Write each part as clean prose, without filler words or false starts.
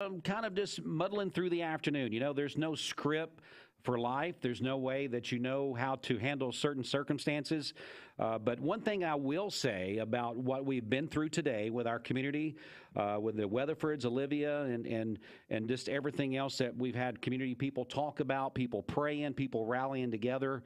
Kind of just muddling through the afternoon. There's no script for life. There's no way that you know how to handle certain circumstances. But one thing I will say about what we've been through today with our community, with the Weatherfords, Olivia, and just everything else that we've had community people talk about, people praying, people rallying together,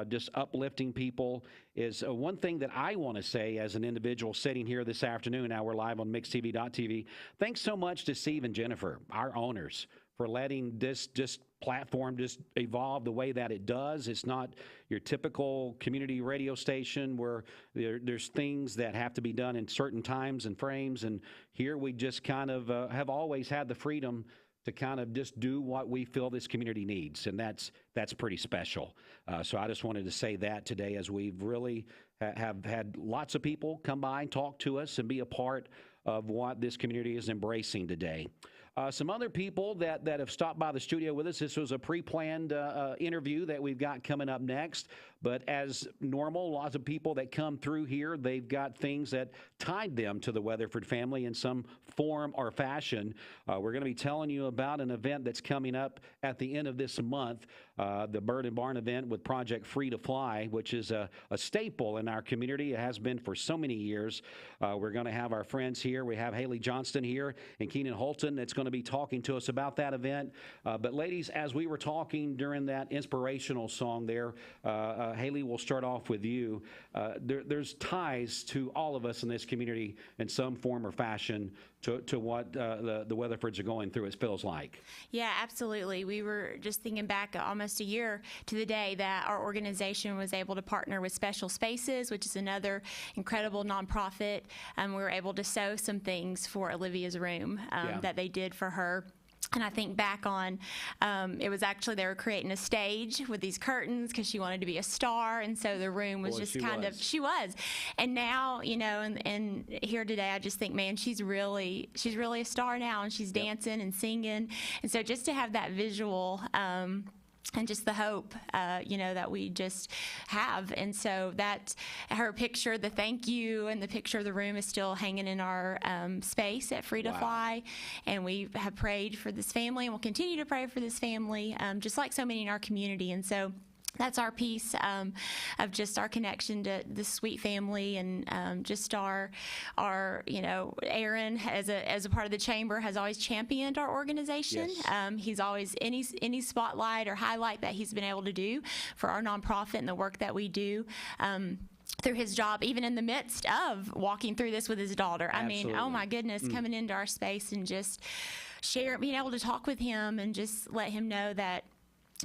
just uplifting people, is one thing that I want to say as an individual sitting here this afternoon. Now we're live on MixTV.tv. Thanks so much to Steve and Jennifer, our owners, for letting this platform just evolve the way that it does. It's not your typical community radio station where there's things that have to be done in certain times and frames. And here we just kind of have always had the freedom to kind of just do what we feel this community needs. And that's pretty special. So I just wanted to say that today, as we've really have had lots of people come by and talk to us and be a part of what this community is embracing today. Some other people that have stopped by the studio with us. This was a pre-planned interview that we've got coming up next. But as normal, lots of people that come through here, they've got things that tied them to the Weatherford family in some form or fashion. We're going to be telling you about an event that's coming up at the end of this month, the Bird and Barn event with Project Free to Fly, which is a staple in our community. It has been for so many years. We're going to have our friends here. We have Haley Johnston here and Keenan Holton that's going to be talking to us about that event. But ladies, as we were talking during that inspirational song there, Haley, we'll start off with you. There's ties to all of us in this community in some form or fashion to what the Weatherfords are going through, it feels like. Yeah, absolutely. We were just thinking back almost a year to the day that our organization was able to partner with Special Spaces, which is another incredible nonprofit. We were able to sew some things for Olivia's room that they did for her. And I think back on, it was actually they were creating a stage with these curtains because she wanted to be a star. And so the room was she was. And now, and here today, I just think, man, she's really a star now, and she's dancing and singing. And so just to have that visual, and just the hope, that we just have. And so that her picture, the thank you, and the picture of the room is still hanging in our space at Free to Fly. And we have prayed for this family, and we'll continue to pray for this family, just like so many in our community. And so that's our piece of just our connection to this sweet family, and just our Aaron as a part of the chamber has always championed our organization. Yes. He's always any spotlight or highlight that he's been able to do for our nonprofit and the work that we do. Through his job, even in the midst of walking through this with his daughter. Absolutely. I mean, oh my goodness, coming into our space and just being able to talk with him and just let him know that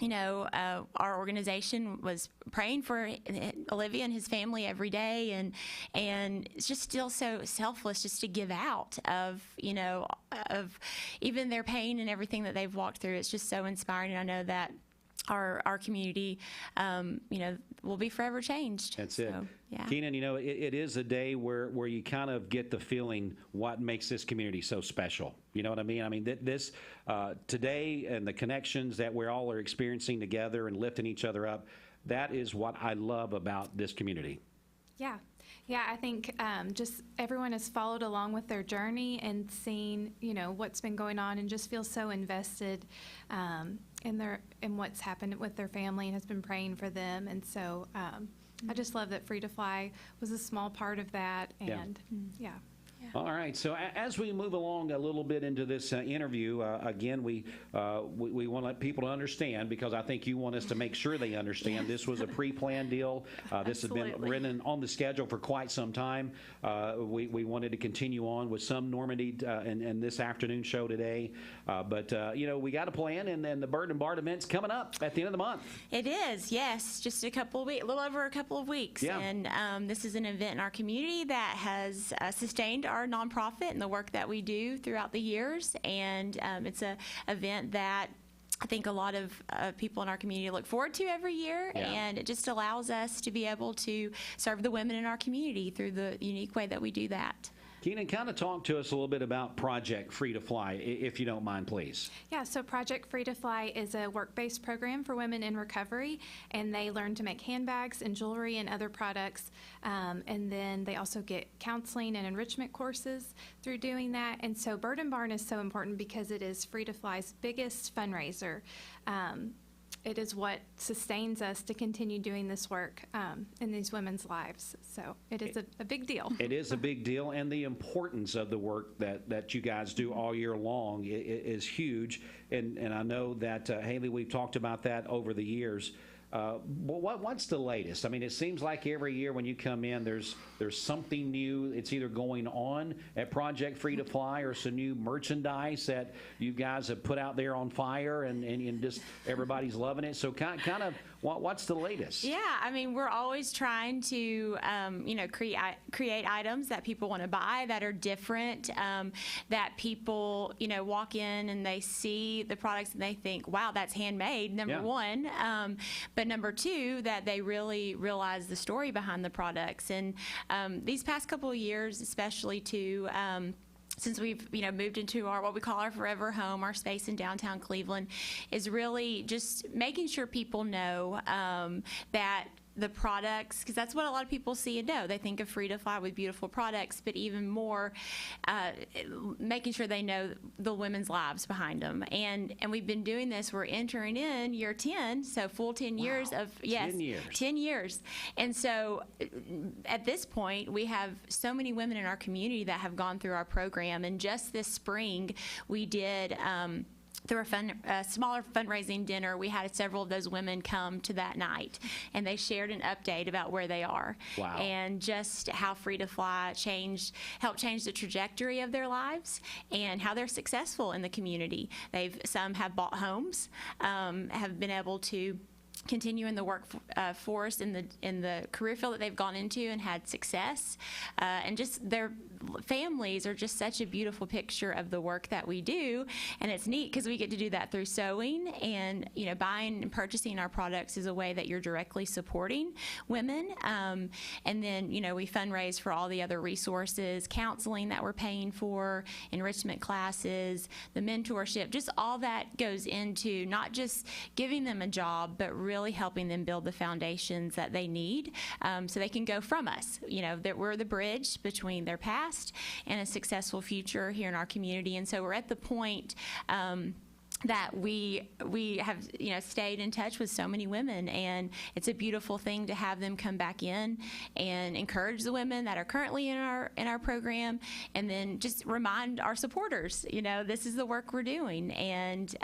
our organization was praying for Olivia and his family every day, and it's just still so selfless just to give out of even their pain and everything that they've walked through. It's just so inspiring, and I know that our community, will be forever changed. That's it. Yeah. Keenan, it is a day where you kind of get the feeling what makes this community so special. You know what I mean? I mean, this today and the connections that we all are experiencing together and lifting each other up, that is what I love about this community. Yeah. Yeah, I think just everyone has followed along with their journey and seen, what's been going on, and just feel so invested in what's happened with their family, and has been praying for them. And so I just love that Free to Fly was a small part of that. And yeah. All right. So as we move along a little bit into this interview, again, we want to let people to understand, because I think you want us to make sure they understand. This was a pre-planned deal. This has been written on the schedule for quite some time. We wanted to continue on with some Normandy in this afternoon show today. But we got a plan, and then the Bird and Barn event's coming up at the end of the month. It is, yes. Just a little over a couple of weeks. Yeah. And this is an event in our community that has sustained our nonprofit and the work that we do throughout the years, and it's an event that I think a lot of people in our community look forward to every year, and it just allows us to be able to serve the women in our community through the unique way that we do that. Keenan, kind of talk to us a little bit about Project Free to Fly, if you don't mind, please. Yeah, so Project Free to Fly is a work-based program for women in recovery, and they learn to make handbags and jewelry and other products. And then they also get counseling and enrichment courses through doing that. And so Bird and Barn is so important because it is Free to Fly's biggest fundraiser. It is what sustains us to continue doing this work in these women's lives. So it is a big deal. It is a big deal, and the importance of the work that you guys do all year long is huge. And I know that, Haley, we've talked about that over the years. What's the latest? I mean, it seems like every year when you come in, there's something new. It's either going on at Project Free to Fly or some new merchandise that you guys have put out there on fire, and just everybody's loving it. So kind of what's the latest? Yeah, I mean, we're always trying to, create items that people want to buy that are different, that people, walk in and they see the products and they think, wow, that's handmade, number one. But number two, that they really realize the story behind the products. And these past couple of years, especially too, since we've moved into what we call our forever home, our space in downtown Cleveland, is really just making sure people know that the products, because that's what a lot of people see and know. They think of Free to Fly with beautiful products, but even more, making sure they know the women's lives behind them. And we've been doing this. We're entering in year 10, so full 10 years of, yes, 10 years. 10 years. And so at this point, we have so many women in our community that have gone through our program. And just this spring, we did, through a smaller fundraising dinner, we had several of those women come to that night, and they shared an update about where they are. Wow. And just how Free to Fly helped change the trajectory of their lives and how they're successful in the community. Some have bought homes, have been able to continue in the workforce in the career field that they've gone into and had success, and just their families are just such a beautiful picture of the work that we do. And it's neat because we get to do that through sewing, and buying and purchasing our products is a way that you're directly supporting women. And then we fundraise for all the other resources, counseling that we're paying for, enrichment classes, the mentorship, just all that goes into not just giving them a job, but really helping them build the foundations that they need, so they can go from us. That we're the bridge between their past and a successful future here in our community. And so we're at the point that we have stayed in touch with so many women, and it's a beautiful thing to have them come back in and encourage the women that are currently in our program, and then just remind our supporters, this is the work we're doing, and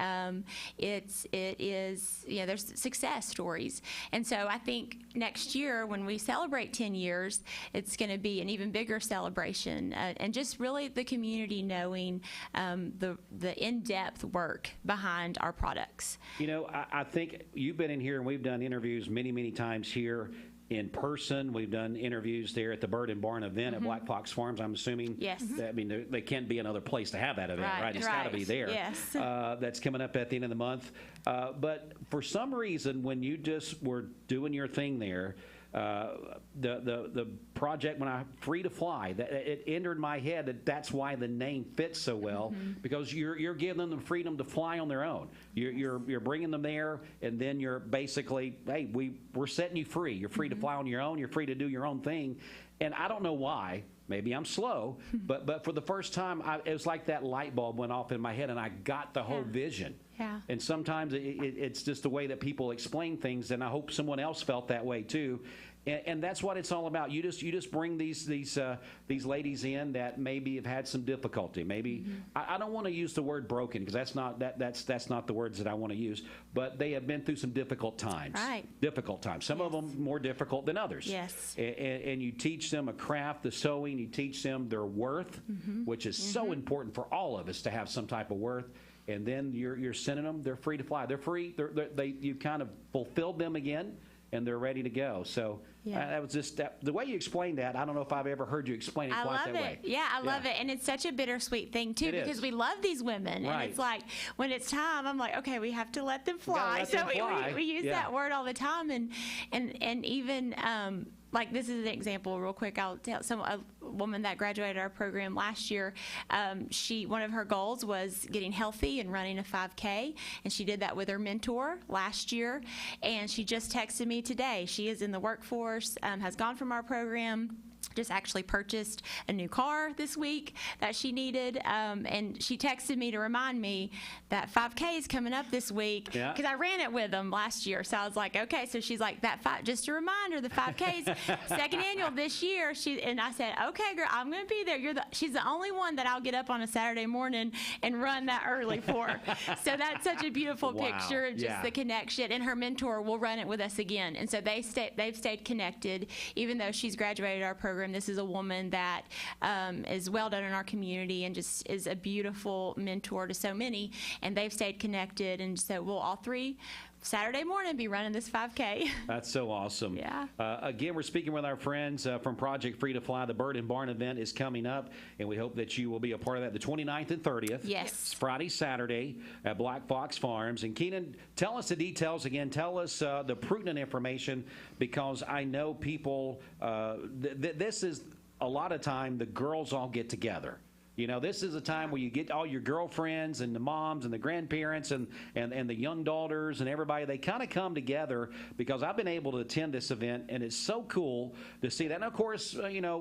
it is there's success stories. And so I think next year when we celebrate 10 years, it's going to be an even bigger celebration, and just really the community knowing the in-depth work behind our products. I think you've been in here, and we've done interviews many times here in person. We've done interviews there at the Bird and Barn event at Black Fox Farms. I'm assuming. Yes. They can't be another place to have that event, right? It's got to be there. Yes. That's coming up at the end of the month. But for some reason, when you just were doing your thing there, the project, when I Free to Fly, that it entered my head that's why the name fits so well, because you're giving them the freedom to fly on their own. You're bringing them there, and then you're basically, hey, we're setting you free. You're free to fly on your own. You're free to do your own thing. And I don't know why. Maybe I'm slow, but for the first time, it was like that light bulb went off in my head, and I got the whole vision. Yeah. And sometimes it's just the way that people explain things, and I hope someone else felt that way too. And that's what it's all about. You just bring these ladies in that maybe have had some difficulty. Maybe I don't want to use the word broken, because that's not the words that I want to use. But they have been through some difficult times. Right. Difficult times. Some of them more difficult than others. Yes. And you teach them a craft, the sewing. You teach them their worth, which is so important for all of us to have some type of worth. And then you're sending them. They're free to fly. They're free. You kind of fulfilled them again, and they're ready to go. So that was just the way you explained that. I don't know if I've ever heard you explain it quite that way. Yeah, I love it. And it's such a bittersweet thing, too, because we love these women. Right. And it's like, when it's time, I'm like, okay, we have to let them fly. Let them fly. We use that word all the time. And even like this is an example real quick. I'll tell a woman that graduated our program last year. One of her goals was getting healthy and running a 5K, and she did that with her mentor last year. And she just texted me today. She is in the workforce, has gone from our program. Just actually purchased a new car this week that she needed, and she texted me to remind me that 5K is coming up this week because I ran it with them last year. So I was like, okay. So she's like, just a reminder, the 5K's second annual this year. And I said, okay, girl, I'm going to be there. She's the only one that I'll get up on a Saturday morning and run that early for. So that's such a beautiful picture of just the connection. And her mentor will run it with us again. And so they've stayed connected, even though she's graduated our program. This is a woman that is well done in our community and just is a beautiful mentor to so many, and they've stayed connected, and so we'll all three Saturday morning be running this 5K. That's so awesome. Yeah. Again, we're speaking with our friends from Project Free to Fly. The Bird and Barn event is coming up, and we hope that you will be a part of that the 29th and 30th. Yes. It's Friday, Saturday at Black Fox Farms. And Keenan, tell us the details again. Tell us the pertinent information, because I know people, this is a lot of time the girls all get together. You know, this is a time where you get all your girlfriends and the moms and the grandparents and the young daughters and everybody. They kind of come together, because I've been able to attend this event, and it's so cool to see that. And, of course,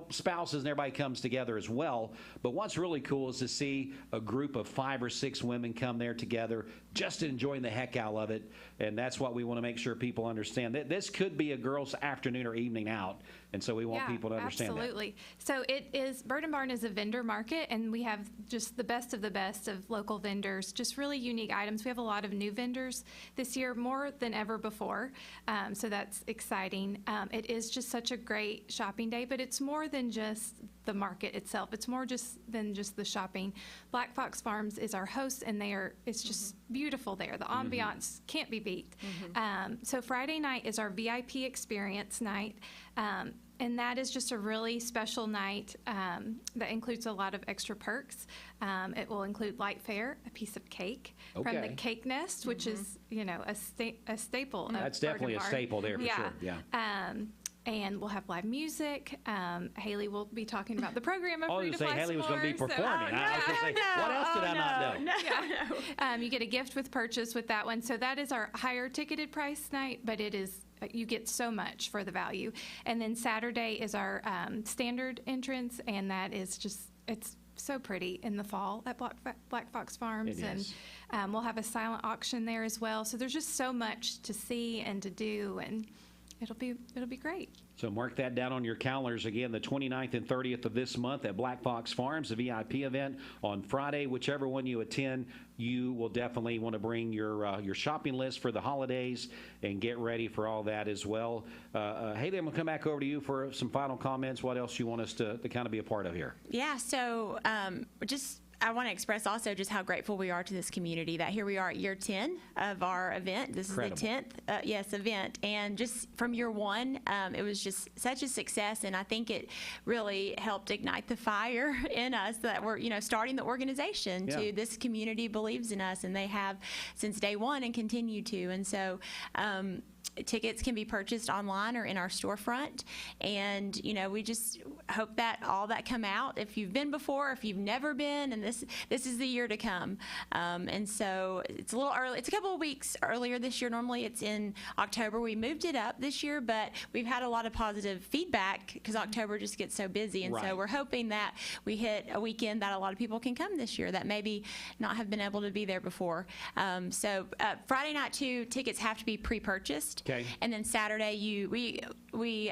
spouses and everybody comes together as well. But what's really cool is to see a group of 5 or 6 women come there together, just enjoying the heck out of it. And that's what we want to make sure people understand. This could be a girls' afternoon or evening out. And so we want people to understand absolutely. So Bird and Barn is a vendor market, and we have just the best of local vendors, just really unique items. We have a lot of new vendors this year, more than ever before. So that's exciting. It is just such a great shopping day, but it's more than just the market itself. It's more than just the shopping. Black Fox Farms is our host, and it's just beautiful there. The ambiance can't be beat. So Friday night is our VIP experience night. And that is just a really special night that includes a lot of extra perks. It will include light fare, a piece of cake from the Cake Nest, which is, a staple. That's definitely a staple there for sure. Yeah. And we'll have live music. Haley will be talking about the program. I was going to say Haley was going to be performing. I was going to say, what else did I not know? You get a gift with purchase with that one. So that is our higher ticketed price night, but you get so much for the value. And then Saturday is our standard entrance, and that is it's so pretty in the fall at Black Fox Farms. It is. And we'll have a silent auction there as well. So there's just so much to see and to do, and it'll be great. So mark that down on your calendars. Again, the 29th and 30th of this month at Black Fox Farms, the VIP event on Friday. Whichever one you attend, you will definitely want to bring your shopping list for the holidays and get ready for all that as well. Haley, I'm going to come back over to you for some final comments. What else you want us to kind of be a part of here? Yeah, so I want to express also just how grateful we are to this community, that here we are at year 10 of our event. This Incredible. is the 10th event. And just from year 1, it was just such a success. And I think it really helped ignite the fire in us that we're, starting the organization to this community believes in us, and they have since day 1 and continue to. And so, tickets can be purchased online or in our storefront, and we just hope that all that come out. If you've been before, if you've never been, and this is the year to come. And so it's a little early. It's a couple of weeks earlier this year. Normally it's in October. We moved it up this year, but we've had a lot of positive feedback because October just gets so busy, and so we're hoping that we hit a weekend that a lot of people can come this year that maybe not have been able to be there before. So Friday night too, tickets have to be pre-purchased. Okay. And then Saturday, we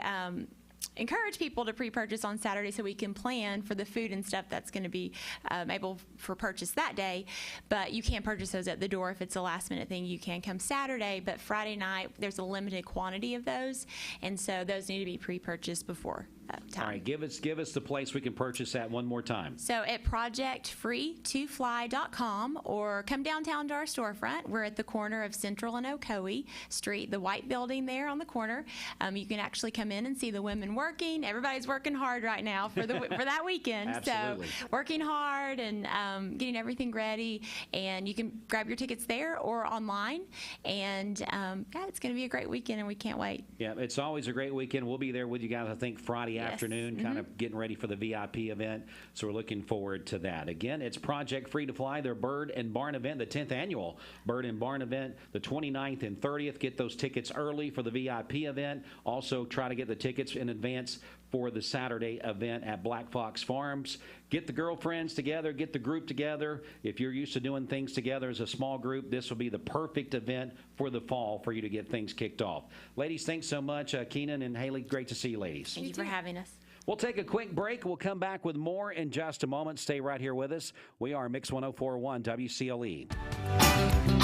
encourage people to pre-purchase on Saturday so we can plan for the food and stuff that's going to be able for purchase that day. But you can't purchase those at the door if it's a last-minute thing. You can come Saturday, but Friday night there's a limited quantity of those, and so those need to be pre-purchased before time. All right, give us the place we can purchase that one more time. So at projectfree2fly.com or come downtown to our storefront. We're at the corner of Central and Ocoee Street, the white building there on the corner. You can actually come in and see the women working. Everybody's working hard right now for that weekend. Absolutely. So working hard and getting everything ready. And you can grab your tickets there or online. And yeah, it's going to be a great weekend, and we can't wait. Yeah, it's always a great weekend. We'll be there with you guys, I think, Friday afternoon, kind of getting ready for the VIP event. So we're looking forward to that. Again, it's Project Free to Fly, their Bird and Barn event, the 10th annual Bird and Barn event, the 29th and 30th. Get those tickets early for the VIP event. Also, try to get the tickets in advance for the Saturday event at Black Fox Farms. Get the girlfriends together, get the group together. If you're used to doing things together as a small group, this will be the perfect event for the fall for you to get things kicked off. Ladies, thanks so much. Keenan and Haley, great to see you ladies. Thank you for having us. We'll take a quick break. We'll come back with more in just a moment. Stay right here with us. We are Mix 104.1 WCLE.